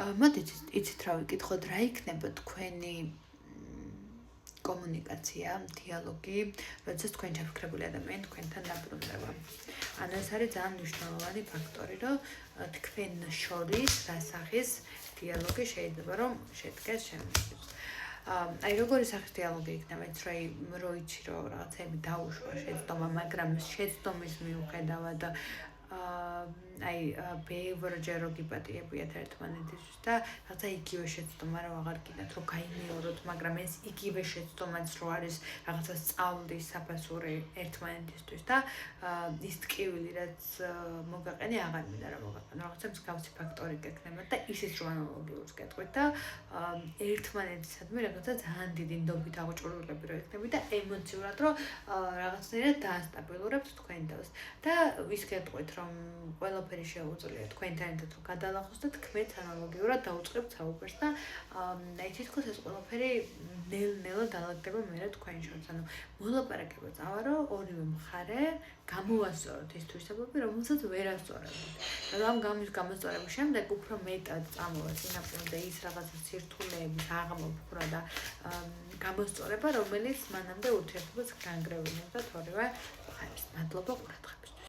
მოდით იცით რა ვიკითხოთ, რა იქნება თქვენი კომუნიკაცია, დიალოგი, როდესაც თქვენ ჩაფიქრებული ადამიანი თქვენთან დაბრუნდება. ანუ ეს არის ძალიან მნიშვნელოვანი ფაქტორი, რომ თქვენ შორის რასახის დიალოგი შეიძლება რომ შედგეს შემდგომ. აი როგორი სახის დიალოგი იქნება, რო იცი რომ რაღაცები დაუშვა შეცდომა, მაგრამ შეცდომის მიუხედავად აი ბევრჯერ რო გიპატიებიათ ერთმანეთისთვის და რაღაცა იგივე შეცდომა რომ აღარ გინდათ რომ გაიმეოროთ, მაგრამ ეს იგივე შეცდომაც რო არის რაღაცა სწავლის საფასური ერთმანეთისთვის და ის ტკივილი რაც მოგაყენე აღარ მინდა რომ მოგაყენო, რაღაცა მსგავსი ფაქტორი გექნება და ისიც რომ ანალოგიურს გეტყვით და ერთმანეთისადმი რაღაცა ძალიან დიდი ნდობით აღჭურვილები რო ექნები და ემოციურად რომ რაღაცნაირად დაასტაბილურებთ თქვენ თავს და ის გეტყვით რომ ყველაფერი შეუძლია თქვენთან ერთად რომ გადალახოს და თქვენც ანალოგიურად დაუწყებთ საუბარს და აი თითქოს ეს ყველაფერი ნელ-ნელა დალაგდება მერე თქვენ შორის. ანუ მოლაპარაკება წავა რომ ორივე მხარე გამოასწოროთ ის თვისებები, რომელსაც ვერ ასწორებთ. და ამ გამოსწორების შემდეგ უფრო მეტად წამოვა წინაპრად და ის რაღაცა სირთულეების აღმოფხვრა და გამოსწორება, რომელიც მანამდე ურთიერთობას განგრევებდა თორემ მხარეს. მადლობა ყურადღებისთვის.